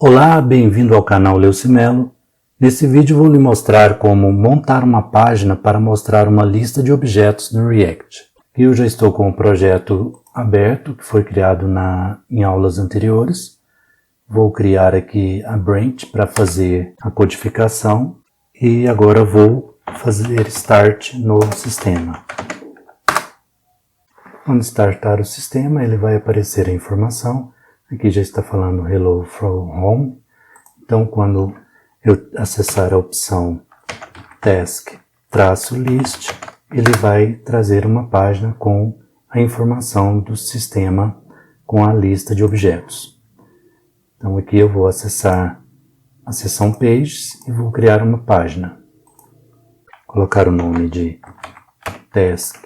Olá, bem-vindo ao canal Leucimelo. Nesse vídeo vou lhe mostrar como montar uma página para mostrar uma lista de objetos no React. Eu já estou com o projeto aberto, que foi criado em aulas anteriores. Vou criar aqui a branch para fazer a codificação e agora vou fazer Start no sistema. Quando startar o sistema, ele vai aparecer a informação. Aqui já está falando Hello from Home. Então, quando eu acessar a opção Task-List, ele vai trazer uma página com a informação do sistema com a lista de objetos. Então, aqui eu vou acessar a seção Pages e vou criar uma página. Colocar o nome de Task-List.js.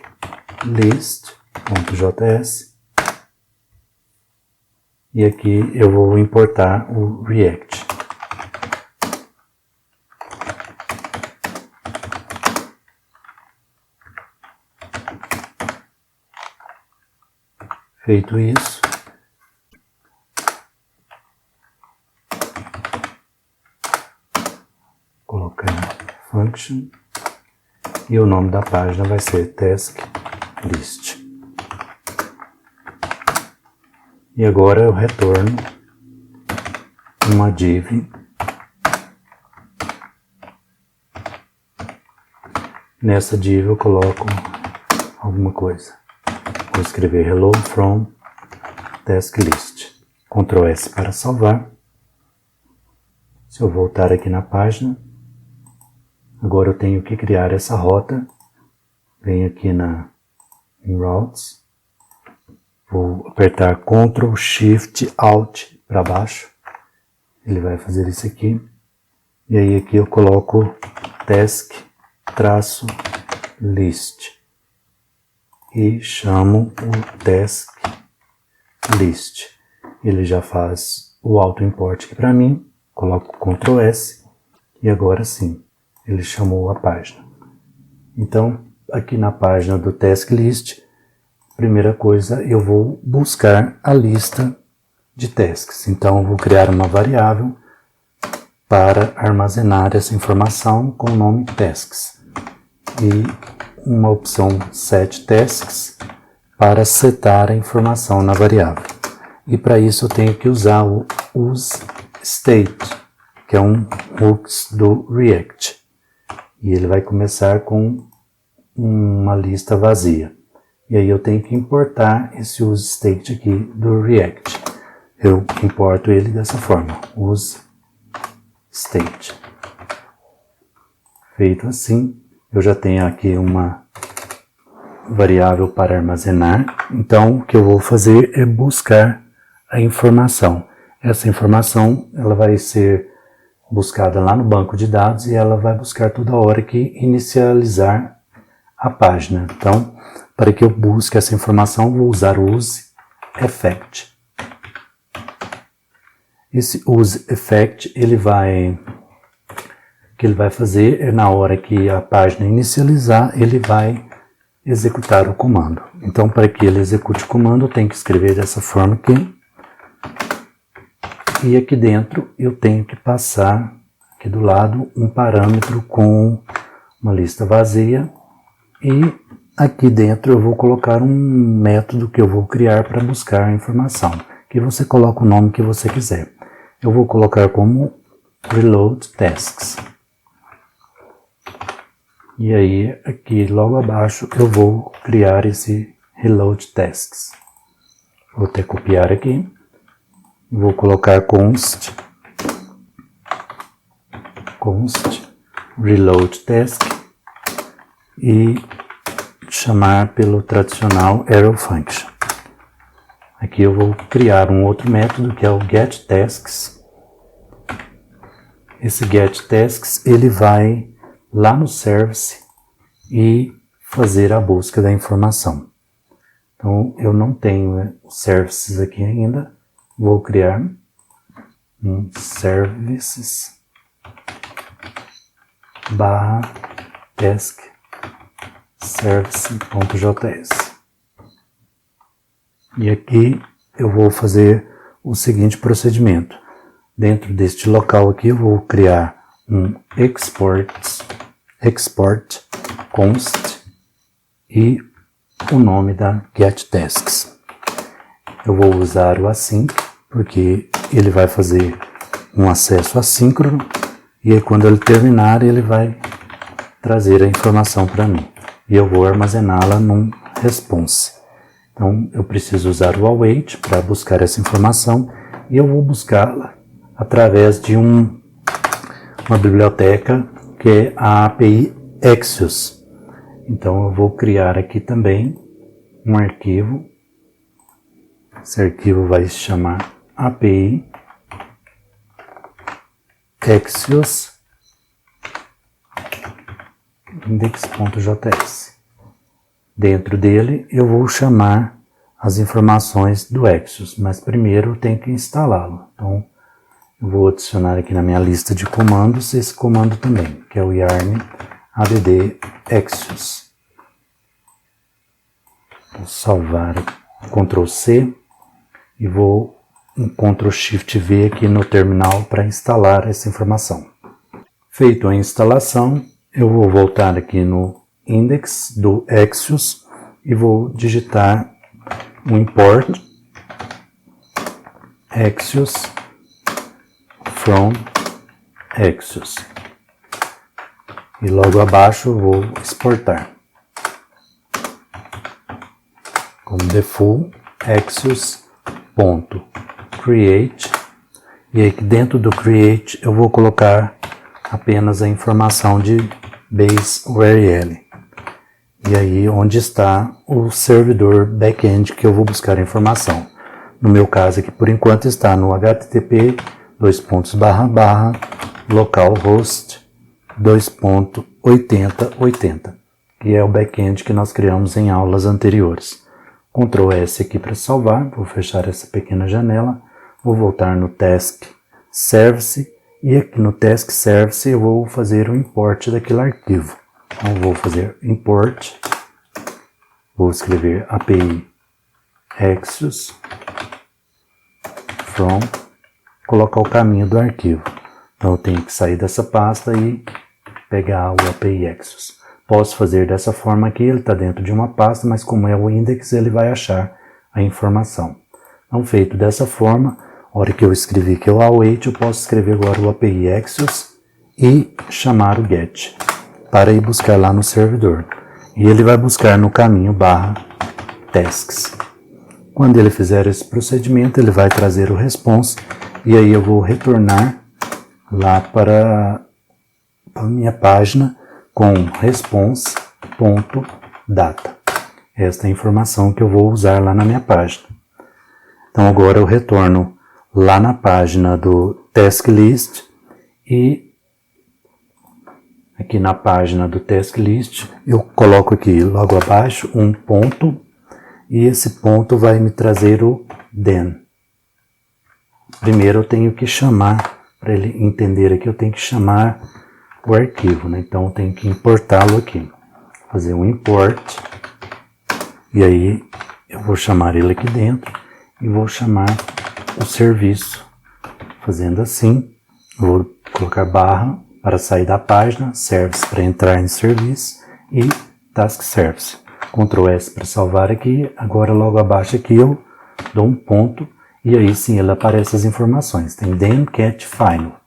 E aqui eu vou importar o React. Feito isso, colocar function e o nome da página vai ser Task List. E agora eu retorno uma div. Nessa div eu coloco alguma coisa. Vou escrever Hello from Task List. Ctrl S para salvar. Se eu voltar aqui na página, agora eu tenho que criar essa rota. Venho aqui em Routes. Vou apertar Ctrl, Shift, Alt para baixo. Ele vai fazer isso aqui. E aí aqui eu coloco Task-List. E chamo o Task List. Ele já faz o auto-import aqui para mim. Coloco Ctrl S. E agora sim, ele chamou a página. Então, aqui na página do Task List, primeira coisa, eu vou buscar a lista de tasks. Então, eu vou criar uma variável para armazenar essa informação com o nome tasks. E uma opção set tasks para setar a informação na variável. E para isso eu tenho que usar o useState, que é um hooks do React. E ele vai começar com uma lista vazia. E aí eu tenho que importar esse useState aqui do React. Eu importo ele dessa forma, useState. Feito assim, eu já tenho aqui uma variável para armazenar. Então, o que eu vou fazer é buscar a informação. Essa informação ela vai ser buscada lá no banco de dados e ela vai buscar toda hora que inicializar a página. Então, para que eu busque essa informação, vou usar o useEffect. Esse useEffect, o que ele vai fazer é na hora que a página inicializar, ele vai executar o comando. Então, para que ele execute o comando, eu tenho que escrever dessa forma aqui. E aqui dentro, eu tenho que passar, aqui do lado, um parâmetro com uma lista vazia. E aqui dentro eu vou colocar um método que eu vou criar para buscar a informação, que você coloca o nome que você quiser. Eu vou colocar como Reload Tasks. E aí, aqui logo abaixo, eu vou criar esse Reload Tasks. Vou até copiar aqui. Vou colocar const Reload Task e chamar pelo tradicional arrow function. Aqui eu vou criar um outro método que é o getTasks. Esse getTasks ele vai lá no service e fazer a busca da informação. Então eu não tenho services aqui ainda. Vou criar um services /task service.js. E aqui eu vou fazer o seguinte procedimento. Dentro deste local aqui eu vou criar um export const e o nome da getTasks. Eu vou usar o async porque ele vai fazer um acesso assíncrono e aí quando ele terminar ele vai trazer a informação para mim e eu vou armazená-la num response. Então eu preciso usar o await para buscar essa informação e eu vou buscá-la através de uma biblioteca que é a API Axios. Então eu vou criar aqui também um arquivo. Esse arquivo vai se chamar API Axios index.js. Dentro dele eu vou chamar as informações do Axios, mas primeiro eu tenho que instalá-lo. Então eu vou adicionar aqui na minha lista de comandos esse comando também, que é o yarn add axios. Vou salvar Ctrl C e vou um Ctrl Shift V aqui no terminal para instalar essa informação. Feito a instalação, eu vou voltar aqui no index do Axios e vou digitar um import Axios from Axios. E logo abaixo eu vou exportar como default axios.create e aí dentro do create eu vou colocar apenas a informação de base URL. E aí onde está o servidor backend que eu vou buscar a informação. No meu caso aqui por enquanto está no http://localhost 2.8080, que é o backend que nós criamos em aulas anteriores. Ctrl S aqui para salvar, vou fechar essa pequena janela, vou voltar no Task Service e aqui no Task Service eu vou fazer o import daquele arquivo. Então vou fazer import, vou escrever API Axios from, colocar o caminho do arquivo. Então eu tenho que sair dessa pasta e pegar o API Axios. Posso fazer dessa forma aqui, ele está dentro de uma pasta, mas como é o index, ele vai achar a informação. Então, feito dessa forma, a hora que eu escrevi que é o await, eu posso escrever agora o API Axios e chamar o get, para ir buscar lá no servidor. E ele vai buscar no caminho /tasks. Quando ele fizer esse procedimento, ele vai trazer o response, e aí eu vou retornar lá para a minha página com response.data. Esta é a informação que eu vou usar lá na minha página. Então agora eu retorno lá na página do task list e aqui na página do task list eu coloco aqui logo abaixo um ponto e esse ponto vai me trazer o then. Primeiro eu tenho que chamar, para ele entender aqui, eu tenho que chamar o arquivo, né? Então eu tenho que importá-lo aqui, fazer um import e aí eu vou chamar ele aqui dentro e vou chamar o serviço, fazendo assim, vou colocar barra para sair da página, service para entrar em serviço e task service. Ctrl S para salvar aqui, agora logo abaixo aqui eu dou um ponto e aí sim ele aparece as informações, tem then cat final.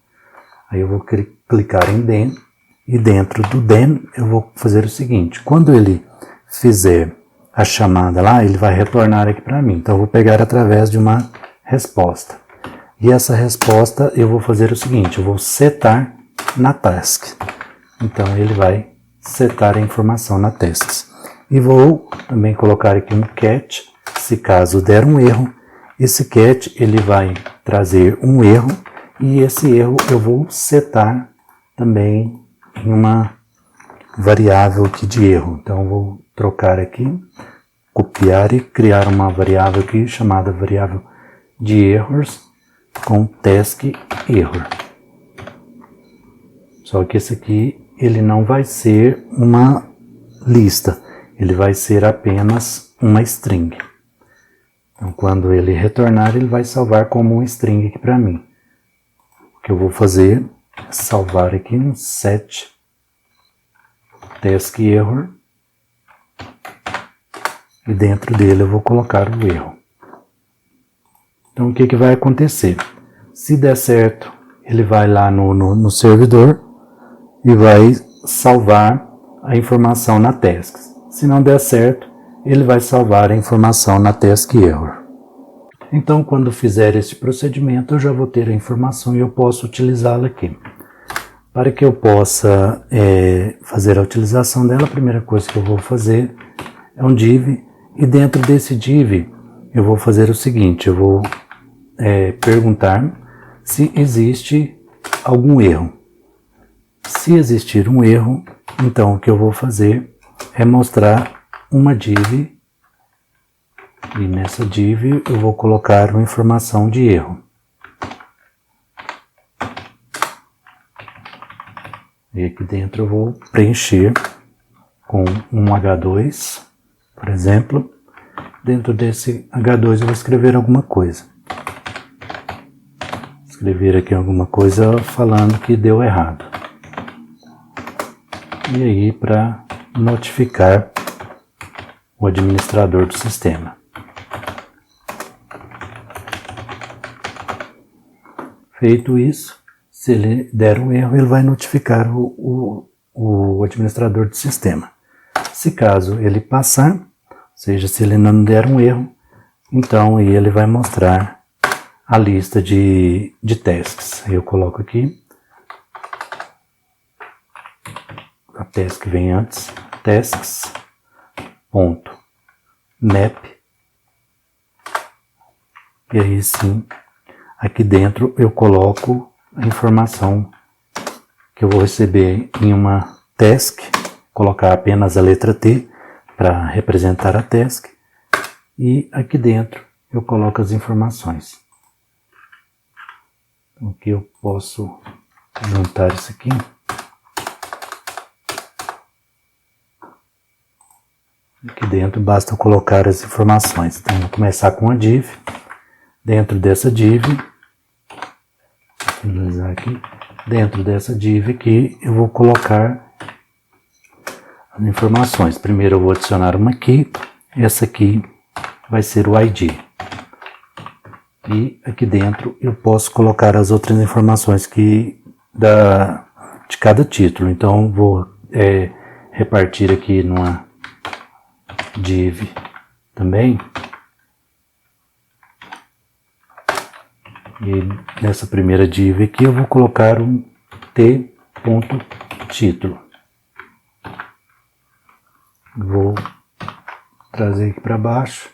Aí eu vou clicar em then e dentro do then eu vou fazer o seguinte, quando ele fizer a chamada lá, ele vai retornar aqui para mim, então eu vou pegar através de uma resposta. E essa resposta eu vou fazer o seguinte, eu vou setar na task. Então ele vai setar a informação na tasks. E vou também colocar aqui um cat, se caso der um erro, esse cat ele vai trazer um erro e esse erro eu vou setar também em uma variável aqui de erro. Então eu vou trocar aqui, copiar e criar uma variável aqui chamada variável de erros com task error. Só que esse aqui ele não vai ser uma lista, ele vai ser apenas uma string. Então quando ele retornar ele vai salvar como um string aqui para mim. que eu vou fazer é salvar aqui um set task error e dentro dele eu vou colocar o erro. Então o que vai acontecer? Se der certo, ele vai lá no servidor e vai salvar a informação na task. Se não der certo, ele vai salvar a informação na task error. Então, quando fizer esse procedimento, eu já vou ter a informação e eu posso utilizá-la aqui. Para que eu possa fazer a utilização dela, a primeira coisa que eu vou fazer é um div, e dentro desse div eu vou fazer o seguinte, eu vou perguntar se existe algum erro. Se existir um erro, então o que eu vou fazer é mostrar uma div, e nessa div eu vou colocar uma informação de erro. E aqui dentro eu vou preencher com um H2, por exemplo. Dentro desse H2 eu vou escrever alguma coisa. Escrever aqui alguma coisa falando que deu errado. E aí para notificar o administrador do sistema. Feito isso, se ele der um erro, ele vai notificar o administrador do sistema. Se caso ele passar, ou seja, se ele não der um erro, então ele vai mostrar a lista de tasks. Eu coloco aqui, a task vem antes, tasks.map, e aí sim, aqui dentro eu coloco a informação que eu vou receber em uma task, colocar apenas a letra T para representar a task, e aqui dentro eu coloco as informações. Então aqui eu posso juntar isso aqui. Aqui dentro basta colocar as informações. Então vou começar com a div. Dentro dessa div, finalizar aqui. Dentro dessa div aqui eu vou colocar as informações. Primeiro eu vou adicionar uma key. Essa aqui vai ser o ID. E aqui dentro eu posso colocar as outras informações de cada título. Então vou repartir aqui numa div também. E nessa primeira div aqui eu vou colocar um t.título. Vou trazer aqui para baixo.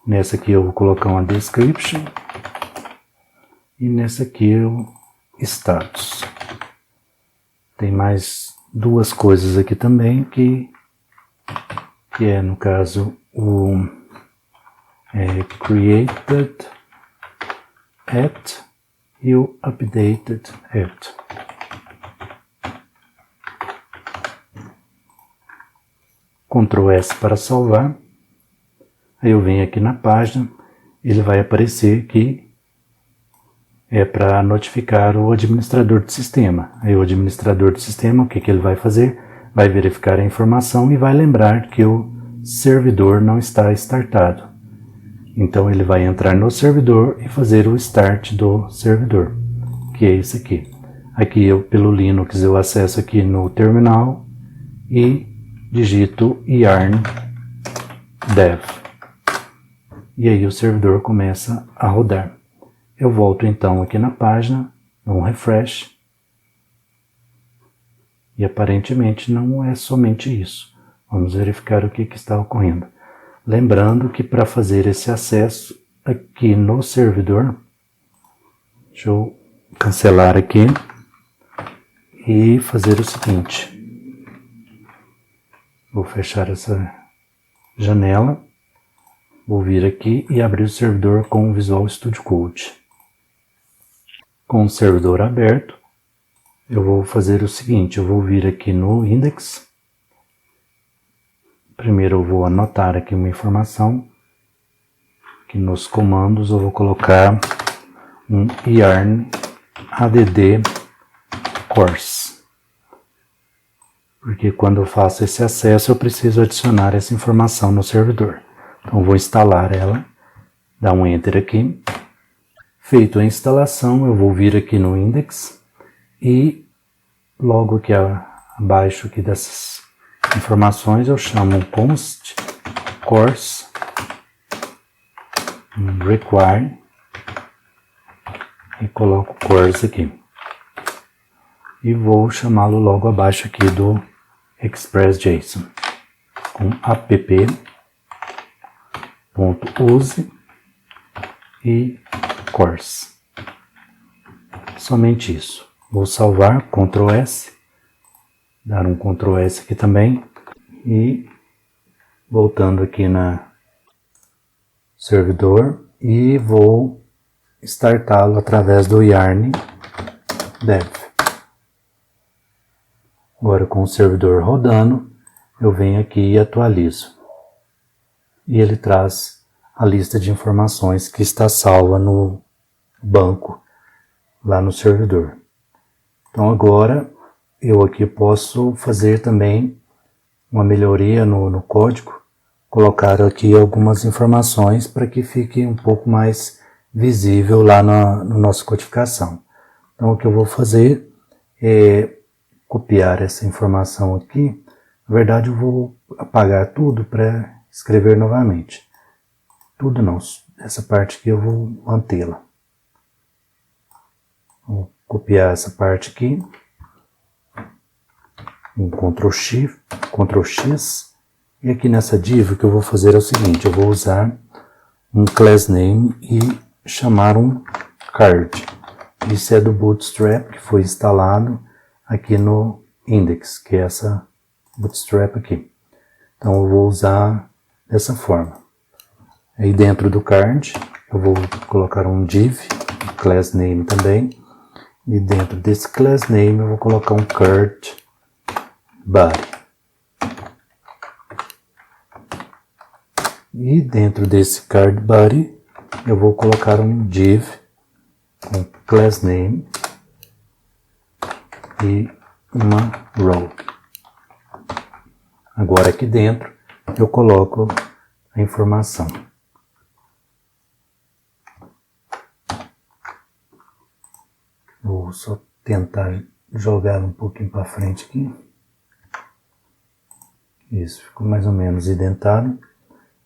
Nessa aqui eu vou colocar uma description. E nessa aqui eu status. Tem mais duas coisas aqui também que é no caso o created at e o updated at. Ctrl S para salvar. Aí eu venho aqui na página, ele vai aparecer que é para notificar o administrador do sistema. Aí o administrador do sistema, o que ele vai fazer? Vai verificar a informação e vai lembrar que o servidor não está startado. Então ele vai entrar no servidor e fazer o start do servidor, que é isso aqui. Aqui eu, pelo Linux, eu acesso aqui no terminal e digito yarn dev. E aí o servidor começa a rodar. Eu volto então aqui na página, dou um refresh. E aparentemente não é somente isso. Vamos verificar o que está ocorrendo. Lembrando que para fazer esse acesso aqui no servidor, deixa eu cancelar aqui e fazer o seguinte. Vou fechar essa janela, vou vir aqui e abrir o servidor com o Visual Studio Code. Com o servidor aberto, eu vou fazer o seguinte, eu vou vir aqui no index. Primeiro eu vou anotar aqui uma informação, que nos comandos eu vou colocar um yarn add course. Porque quando eu faço esse acesso, eu preciso adicionar essa informação no servidor. Então, vou instalar ela, dar um Enter aqui. Feito a instalação, eu vou vir aqui no index e logo aqui abaixo aqui dessas informações, eu chamo const course require e coloco course aqui. E vou chamá-lo logo abaixo aqui do express.json com app.use e course. Somente isso. Vou salvar, Ctrl S, dar um Ctrl S aqui também e voltando aqui na servidor e vou startá-lo através do yarn dev. Agora com o servidor rodando, eu venho aqui e atualizo. E ele traz a lista de informações que está salva no banco, lá no servidor. Então agora eu aqui posso fazer também uma melhoria no código, colocar aqui algumas informações para que fique um pouco mais visível lá na nossa codificação. Então o que eu vou fazer é copiar essa informação aqui. Na verdade eu vou apagar tudo para escrever novamente. Tudo não, essa parte aqui eu vou mantê-la. Vou copiar essa parte aqui, um Ctrl X, e aqui nessa div o que eu vou fazer é o seguinte, eu vou usar um class name e chamar um card. Isso é do Bootstrap que foi instalado aqui no index, que é essa Bootstrap aqui. Então eu vou usar dessa forma. Aí dentro do card eu vou colocar um div, class name também, e dentro desse class name eu vou colocar um card body. E dentro desse card body eu vou colocar um div com class name e uma row. Agora aqui dentro eu coloco a informação. Vou só tentar jogar um pouquinho para frente aqui. Isso, ficou mais ou menos indentado.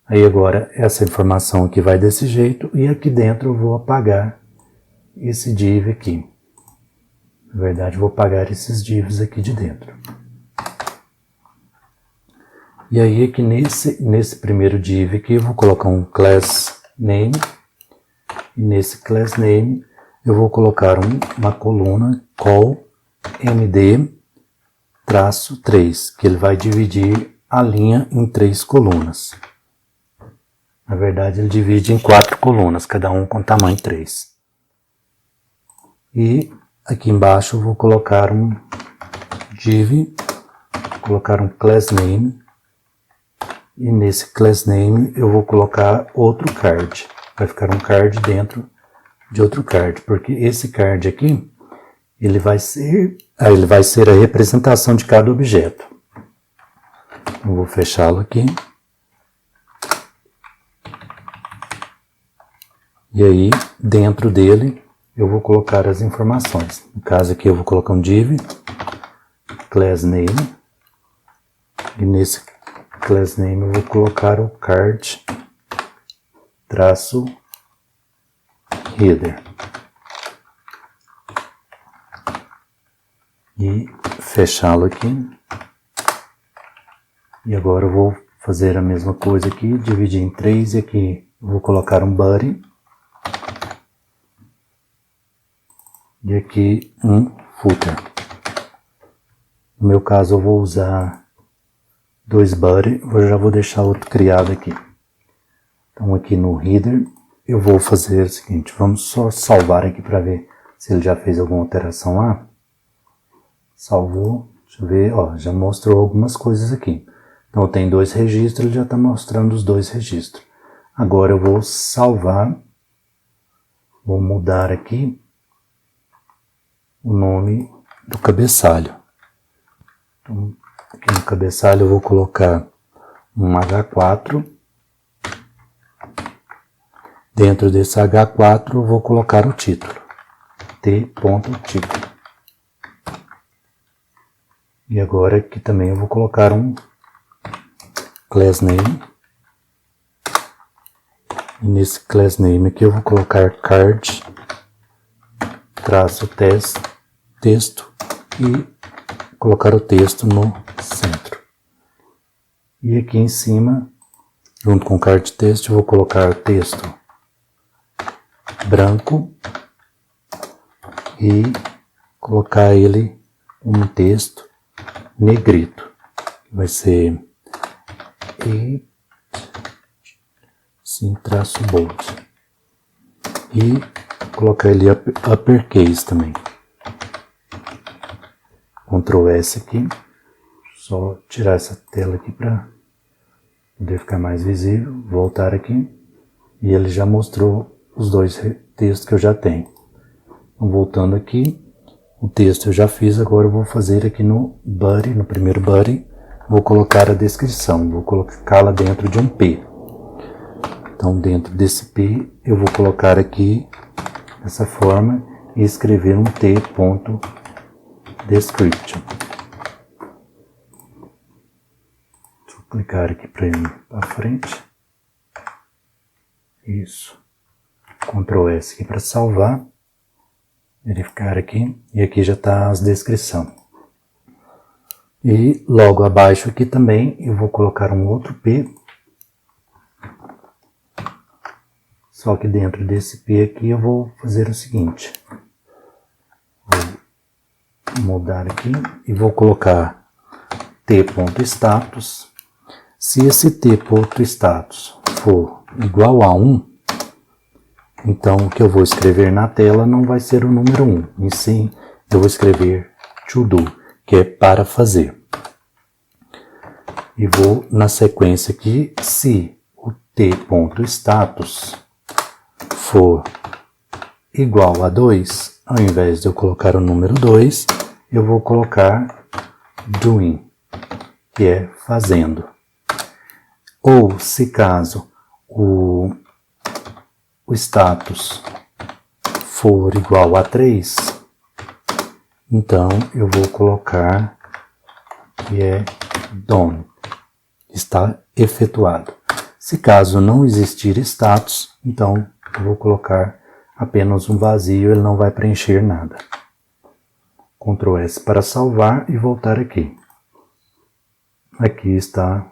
Aí agora essa informação aqui vai desse jeito e aqui dentro eu vou apagar esse div aqui. Na verdade vou apagar esses divs aqui de dentro. E aí aqui nesse primeiro div aqui eu vou colocar um class name. E nesse class name eu vou colocar uma coluna call md-3, que ele vai dividir a linha em 3 colunas. Na verdade ele divide em 4 colunas, cada um com tamanho 3. E aqui embaixo eu vou colocar um div, colocar um class name, e nesse class name eu vou colocar outro card. Vai ficar um card dentro de outro card, porque esse card aqui, ele vai ser a representação de cada objeto. Eu vou fechá-lo aqui. E aí, dentro dele, eu vou colocar as informações. No caso aqui eu vou colocar um div, class name, e nesse class name eu vou colocar o card traço header. E fechá-lo aqui. E agora eu vou fazer a mesma coisa aqui, dividir em 3 e aqui eu vou colocar um body. E aqui um footer. No meu caso eu vou usar 2 body, eu já vou deixar outro criado aqui. Então aqui no header eu vou fazer o seguinte, vamos só salvar aqui para ver se ele já fez alguma alteração lá. Salvou, deixa eu ver, ó, já mostrou algumas coisas aqui. Então eu tenho 2 registros, ele já está mostrando os 2 registros. Agora eu vou salvar, vou mudar aqui o nome do cabeçalho. Então, aqui no cabeçalho eu vou colocar um H4. Dentro desse H4 eu vou colocar o título, t.título. E agora aqui também eu vou colocar um class name. E nesse class name aqui eu vou colocar card, texto e colocar o texto no centro. E aqui em cima, junto com o card texto, eu vou colocar o texto branco e colocar ele um texto negrito. Vai ser e sim, traço bold. E colocar ele uppercase também. Ctrl S aqui. Só tirar essa tela aqui para poder ficar mais visível. Voltar aqui. E ele já mostrou os dois textos que eu já tenho. Então, voltando aqui, o texto eu já fiz, agora eu vou fazer aqui no body, no primeiro body, vou colocar a descrição, vou colocá-la dentro de um P. Então, dentro desse P, eu vou colocar aqui, dessa forma, e escrever um t.description. Deixa eu clicar aqui para ir para frente. Isso. Ctrl S aqui para salvar, verificar aqui, e aqui já está as descrições. E logo abaixo aqui também eu vou colocar um outro P, só que dentro desse P aqui eu vou fazer o seguinte, vou mudar aqui e vou colocar t.status. Se esse t.status for igual a 1, então, o que eu vou escrever na tela não vai ser o número 1, e sim, eu vou escrever to do, que é para fazer. E vou na sequência aqui, se o t.status for igual a 2, ao invés de eu colocar o número 2, eu vou colocar doing, que é fazendo. Ou, se caso o status for igual a 3, então eu vou colocar que é done, está efetuado. Se caso não existir status, então eu vou colocar apenas um vazio, ele não vai preencher nada. Ctrl S para salvar e voltar aqui. Aqui está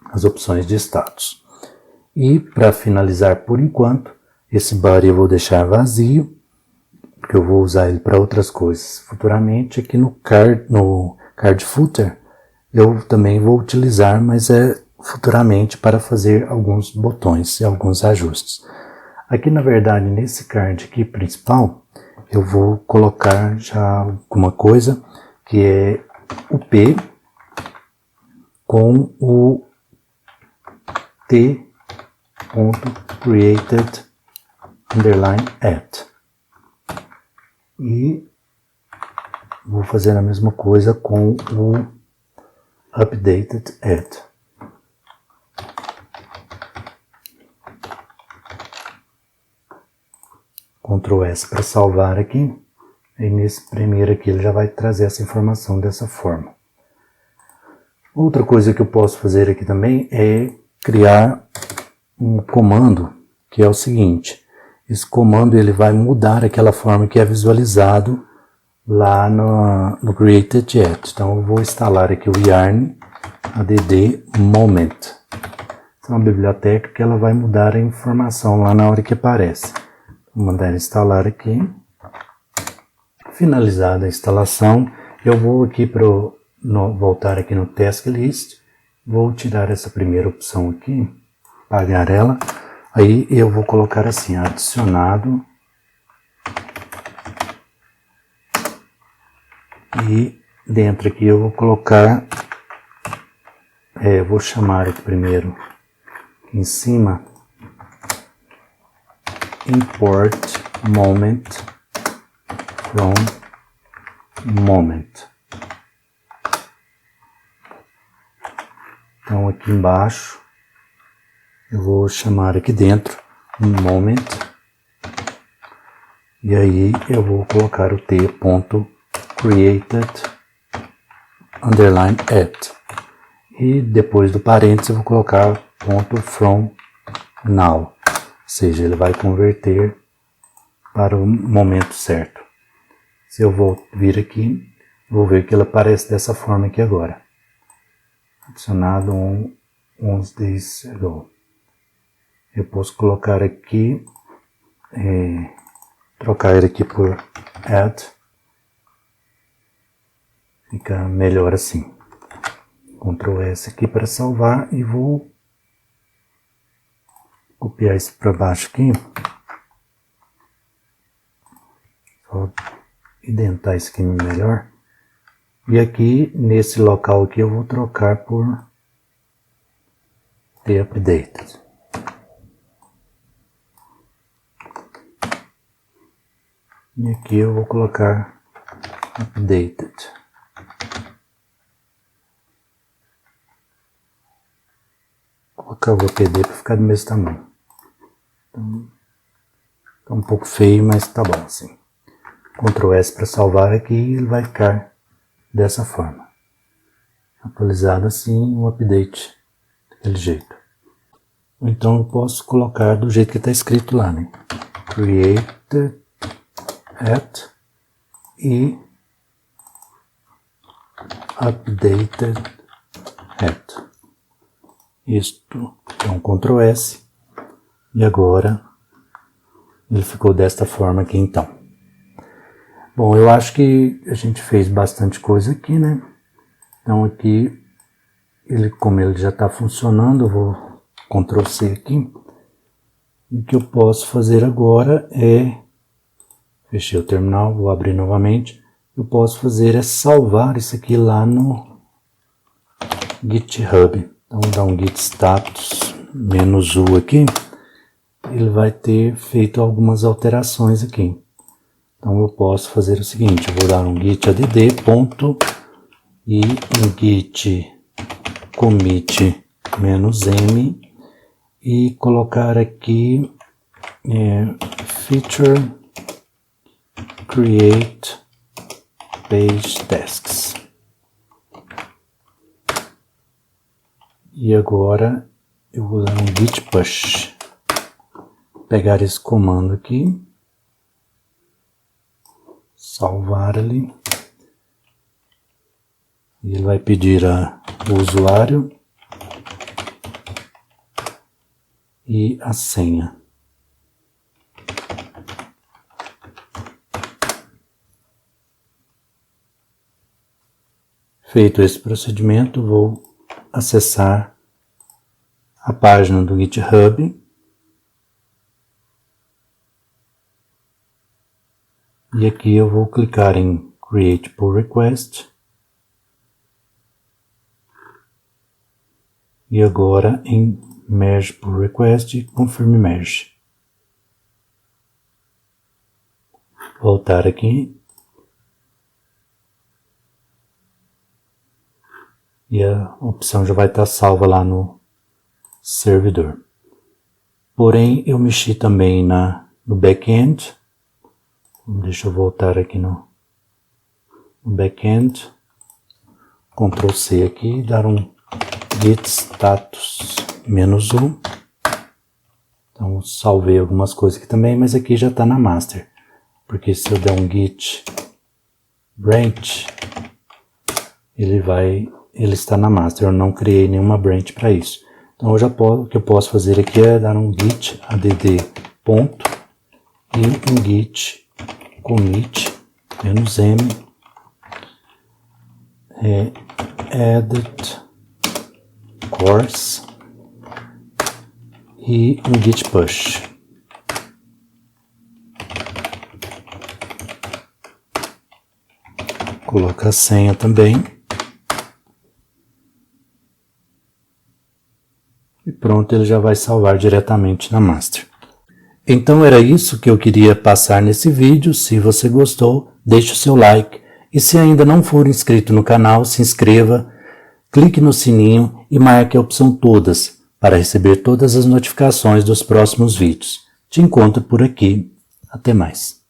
as opções de status. E para finalizar por enquanto, esse body eu vou deixar vazio, porque eu vou usar ele para outras coisas futuramente. Aqui no card footer eu também vou utilizar, mas é futuramente para fazer alguns botões e alguns ajustes. Aqui na verdade nesse card aqui principal eu vou colocar já alguma coisa que é o P com o t.created _at. E vou fazer a mesma coisa com o updated at. Ctrl S para salvar aqui. E nesse primeiro aqui ele já vai trazer essa informação dessa forma. Outra coisa que eu posso fazer aqui também é criar um comando que é o seguinte. Esse comando ele vai mudar aquela forma que é visualizado lá no Created At. Então eu vou instalar aqui o yarn add moment. Essa é uma biblioteca que ela vai mudar a informação lá na hora que aparece. Vou mandar instalar aqui. Finalizada a instalação, eu vou aqui voltar aqui no task list. Vou tirar essa primeira opção aqui, apagar ela. Aí eu vou colocar assim, adicionado. E dentro aqui eu vou colocar, vou chamar aqui primeiro, aqui em cima, import moment from moment. Então aqui embaixo eu vou chamar aqui dentro um moment e aí eu vou colocar o t.created underline at e depois do parênteses eu vou colocar ponto from now, ou seja, ele vai converter para o momento certo. Se eu vou vir aqui, vou ver que ele aparece dessa forma aqui agora. Adicionado 11 days ago. Eu posso colocar aqui, trocar ele aqui por add. Fica melhor assim. Ctrl S aqui para salvar e vou copiar isso para baixo aqui. Só indentar isso aqui melhor. E aqui, nesse local aqui, eu vou trocar por the updated. E aqui eu vou colocar updated. Vou colocar o VPD para ficar do mesmo tamanho. Então, tá um pouco feio, mas tá bom assim. Ctrl S para salvar aqui e ele vai ficar dessa forma. Atualizado assim, o update daquele jeito. Ou então eu posso colocar do jeito que está escrito lá, né? Created at e updated at. Isto é um Ctrl S e agora ele ficou desta forma aqui então. Bom, eu acho que a gente fez bastante coisa aqui, né? Então aqui, como ele já está funcionando, eu vou Ctrl C aqui. E o que eu posso fazer agora é, fechei o terminal, vou abrir novamente. Eu posso fazer é salvar isso aqui lá no GitHub. Então vou dar um git status -u aqui. Ele vai ter feito algumas alterações aqui. Então eu posso fazer o seguinte, eu vou dar um git add ponto e um git commit -m e colocar aqui feature create page tasks. E agora eu vou dar um git push. Pegar esse comando aqui. Salvar ali. E ele vai pedir o usuário e a senha. Feito esse procedimento, vou acessar a página do GitHub. E aqui eu vou clicar em Create Pull Request. E agora em Merge Pull Request e Confirm Merge. Voltar aqui. E a opção já vai estar salva lá no servidor. Porém, eu mexi também no back-end. Deixa eu voltar aqui no back-end. Ctrl C aqui, dar um git status -u. Então salvei algumas coisas aqui também, mas aqui já está na master. Porque se eu der um git branch, ele está na master. Eu não criei nenhuma branch para isso. Então o que eu posso fazer aqui é dar um git add ponto e um git commit -m edit course e um git push. Coloca a senha também. E pronto, ele já vai salvar diretamente na master. Então era isso que eu queria passar nesse vídeo. Se você gostou, deixe o seu like E se ainda não for inscrito no canal, se inscreva, clique no sininho e marque a opção todas para receber todas as notificações dos próximos vídeos. Te encontro por aqui. Até mais.